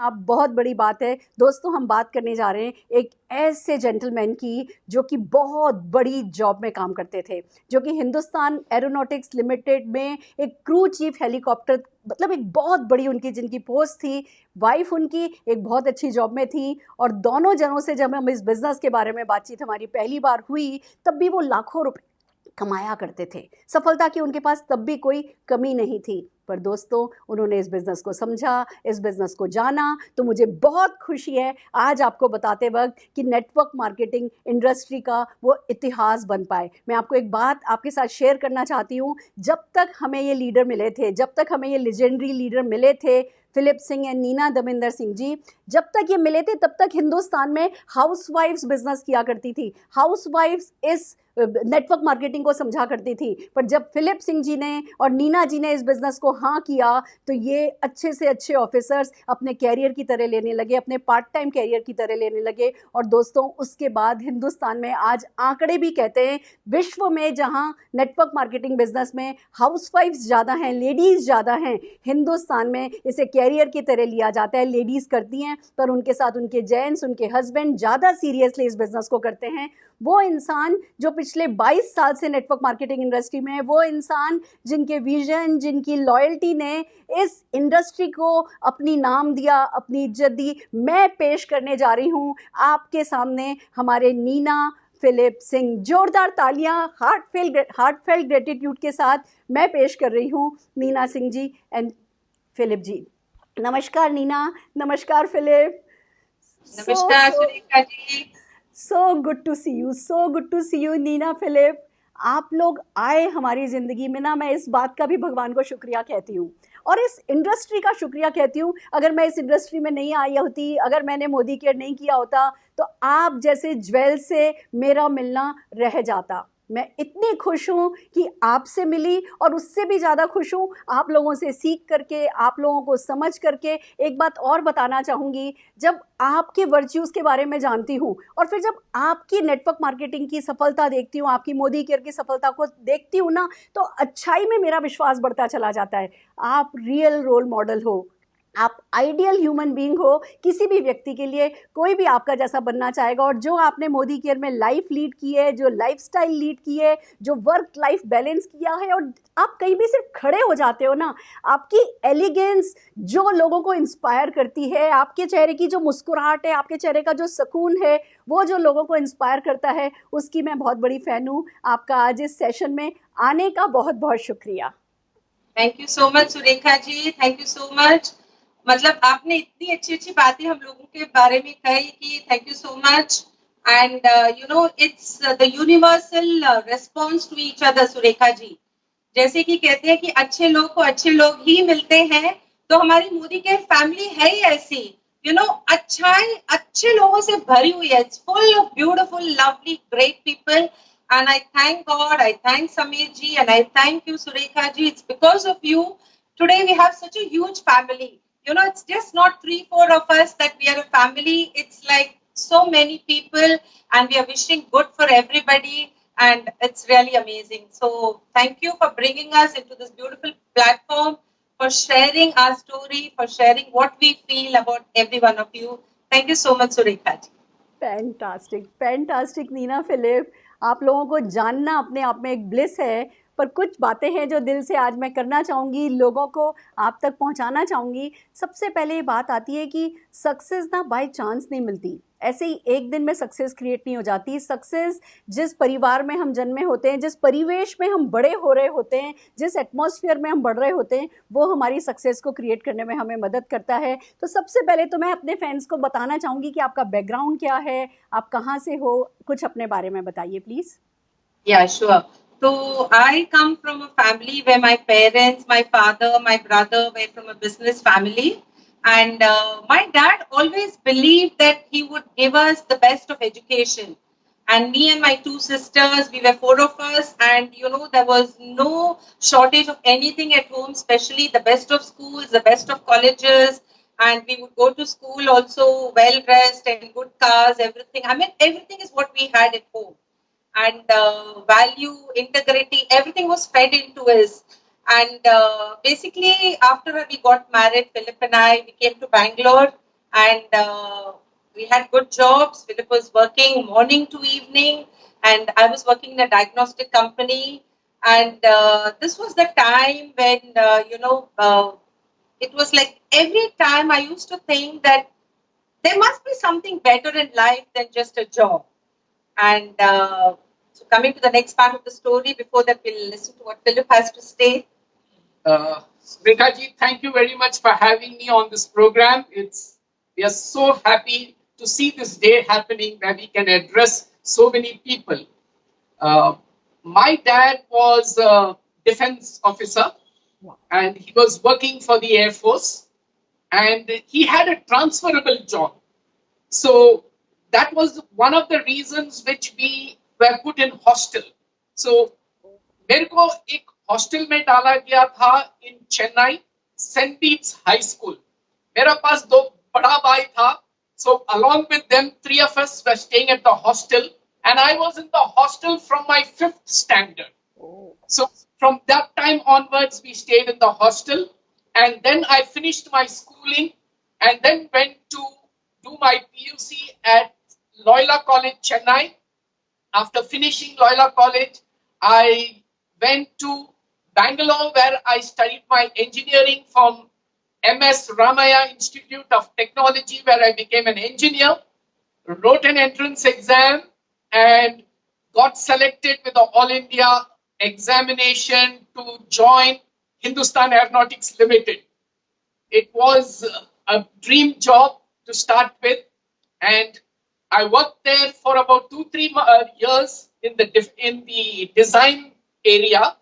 आप बहुत बड़ी बात है दोस्तों। हम बात करने जा रहे हैं एक ऐसे जेंटलमैन की जो कि बहुत बड़ी जॉब में काम करते थे, जो कि हिंदुस्तान एरोनॉटिक्स लिमिटेड में एक क्रू चीफ हेलीकॉप्टर, मतलब एक बहुत बड़ी उनकी जिनकी पोस्ट थी। वाइफ उनकी एक बहुत अच्छी जॉब में थी और दोनों जनों से जब हम इस बिज़नेस के बारे में बातचीत हमारी पहली बार हुई, तब भी वो लाखों रुपए कमाया करते थे। सफलता की उनके पास तब भी कोई कमी नहीं थी। पर दोस्तों, उन्होंने इस बिज़नेस को समझा, इस बिज़नेस को जाना, तो मुझे बहुत खुशी है आज आपको बताते वक्त कि नेटवर्क मार्केटिंग इंडस्ट्री का वो इतिहास बन पाए। मैं आपको एक बात आपके साथ शेयर करना चाहती हूँ। जब तक हमें ये लीडर मिले थे, जब तक हमें ये लेजेंडरी लीडर मिले थे, फिलिप सिंह एंड नीना दविंदर सिंह जी, जब तक ये मिले थे तब तक हिंदुस्तान में हाउसवाइफ्स बिजनेस किया करती थी। हाउसवाइफ्स इस नेटवर्क मार्केटिंग को समझा करती थी। पर जब फिलिप सिंह जी ने और नीना जी ने इस बिज़नेस को हाँ किया, तो ये अच्छे से अच्छे ऑफिसर्स अपने कैरियर की तरह लेने लगे, अपने पार्ट टाइम कैरियर की तरह लेने लगे। और दोस्तों, उसके बाद हिंदुस्तान में आज आंकड़े भी कहते हैं, विश्व में जहां नेटवर्क मार्केटिंग बिजनेस में हाउसवाइफ्स ज़्यादा हैं, लेडीज़ ज़्यादा हैं, हिंदुस्तान में इसे कैरियर की तरह लिया जाता है। लेडीज़ करती हैं, पर उनके साथ उनके जेंट्स, उनके हस्बैंड ज़्यादा सीरियसली इस बिज़नेस को करते हैं। वो इंसान जो पिछले 22 साल से नेटवर्क मार्केटिंग इंडस्ट्री में है, वो इंसान जिनके विजन, जिनकी लॉयल्टी ने इस इंडस्ट्री को अपनी नाम दिया, अपनी इज्जत दी, मैं पेश करने जा रही हूँ आपके सामने हमारे नीना फिलिप सिंह। जोरदार तालियां हार्टफेल्ट ग्रेटिट्यूड के साथ मैं पेश कर रही हूँ नीना सिंह जी एंड फिलिप जी। नमस्कार नीना, नमस्कार फिलिप। नमस्कार Surekha ji. So good to see you, so good to see you Neena, Philip. आप लोग आए हमारी ज़िंदगी में ना, मैं इस बात का भी भगवान को शुक्रिया कहती हूँ और इस इंडस्ट्री का शुक्रिया कहती हूँ। अगर मैं इस इंडस्ट्री में नहीं आई होती, अगर मैंने मोदी केयर नहीं किया होता, तो आप जैसे ज्वेल से मेरा मिलना रह जाता। मैं इतनी खुश हूँ कि आपसे मिली और उससे भी ज़्यादा खुश हूँ आप लोगों से सीख करके, आप लोगों को समझ करके। एक बात और बताना चाहूँगी, जब आपके वर्च्यूज़ के बारे में जानती हूँ और फिर जब आपकी नेटवर्क मार्केटिंग की सफलता देखती हूँ, आपकी मोदी केयर की सफलता को देखती हूँ ना, तो अच्छाई में मेरा विश्वास बढ़ता चला जाता है। आप रियल रोल मॉडल हो, आप आइडियल ह्यूमन बीइंग हो। किसी भी व्यक्ति के लिए कोई भी आपका जैसा बनना चाहेगा। और जो आपने मोदी केयर में लाइफ लीड की है, जो लाइफस्टाइल लीड की है, जो वर्क लाइफ बैलेंस किया है, और आप कहीं भी सिर्फ खड़े हो जाते हो ना, आपकी एलिगेंस जो लोगों को इंस्पायर करती है, आपके चेहरे की जो मुस्कुराहट है, आपके चेहरे का जो सुकून है, वो जो लोगों को इंस्पायर करता है, उसकी मैं बहुत बड़ी फ़ैन हूँ। आपका आज इस सेशन में आने का बहुत बहुत शुक्रिया। Thank you so much Surekha ji, thank you so much. मतलब आपने इतनी अच्छी अच्छी बातें हम लोगों के बारे में कही कि thank you so much. And you know it's the universal response to each other Surekha ji. जैसे कि कहते हैं कि अच्छे लोग को अच्छे लोग ही मिलते हैं, तो हमारी मोदी के फैमिली है ही ऐसी। यू नो अच्छाई अच्छे लोगों से भरी हुई है। It's full of beautiful lovely great people. And I thank God, I thank Samir ji, and I thank you, Surekha ji. It's because of you. Today we have such a huge family. You know, it's just not 3-4 of us that we are a family. It's like so many people, and we are wishing good for everybody. And it's really amazing. So thank you for bringing us into this beautiful platform, for sharing our story, for sharing what we feel about every one of you. Thank you so much, Surekha ji. Fantastic, fantastic Neena Philip. आप लोगों को जानना अपने आप में एक bliss है। पर कुछ बातें हैं जो दिल से आज मैं करना चाहूँगी, लोगों को आप तक पहुँचाना चाहूँगी। सबसे पहले ये बात आती है कि सक्सेस ना बाय चांस नहीं मिलती, ऐसे ही एक दिन में सक्सेस क्रिएट नहीं हो जाती। सक्सेस जिस परिवार में हम जन्मे होते हैं, जिस परिवेश में हम बड़े हो रहे होते हैं, जिस एटमॉस्फेयर में हम बढ़ रहे होते हैं, वो हमारी सक्सेस को क्रिएट करने में हमें मदद करता है। तो सबसे पहले तो मैं अपने फैंस को बताना चाहूँगी कि आपका बैकग्राउंड क्या है, आप कहाँ से हो, कुछ अपने बारे में बताइए please. Yeah, sure. So I come from a family where my parents, my father, my brother were from a business family. And my dad always believed that he would give us the best of education. And me and my two sisters, we were four of us. And, you know, there was no shortage of anything at home, especially the best of schools, the best of colleges. And we would go to school also well dressed and good cars, everything. I mean, everything is what we had at home. And value, integrity, everything was fed into us. And basically, after we got married, Philip and I, we came to Bangalore. and we had good jobs. Philip was working morning to evening, and I was working in a diagnostic company. And this was the time when, it was like every time I used to think that there must be something better in life than just a job. And so, coming to the next part of the story, before that, we'll listen to what Philip has to say. Rekha ji, thank you very much for having me on this program. We are so happy to see this day happening where we can address so many people. My dad was a defense officer and he was working for the Air Force and he had a transferable job. So that was one of the reasons which we were put in hostel. So मेरे को एक hostel में डाला गया था in Chennai saint Bede's high school मेरा पास दो बड़ा भाई था so along with them three of us were staying at the hostel and I was in the hostel from my 5th standard so from that time onwards we stayed in the hostel and then I finished my schooling and then went to do my PUC at Loyola College Chennai after finishing Loyola College I went to Bangalore where I studied my engineering from MS Ramaya Institute of Technology where I became an engineer, wrote an entrance exam and got selected with the All India examination to join Hindustan Aeronautics Limited. It was a dream job to start with and I worked there for about 2-3 years in the design area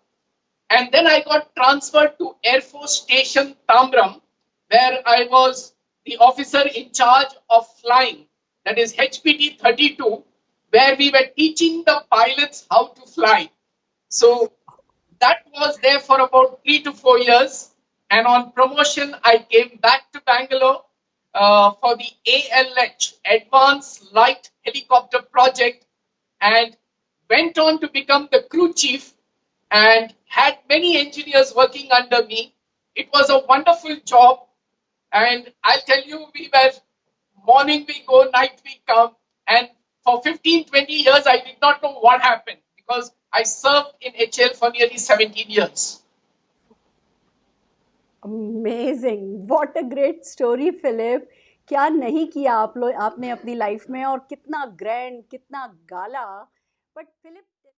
and then I got transferred to Air Force Station Tamram where I was the officer in charge of flying that is HPT 32 where we were teaching the pilots how to fly. So that was there for about 3 to 4 years and on promotion I came back to Bangalore for the ALH Advanced Light Helicopter Project and went on to become the crew chief and had many engineers working under me. It was a wonderful job and I'll tell you we were morning we go night we come and for 15-20 years I did not know what happened because I served in HL for nearly 17 years. Amazing, what a great story Philip. क्या नहीं किया आप लोग आपने अपनी life में और कितना ग्रैंड, कितना गाला। But Philip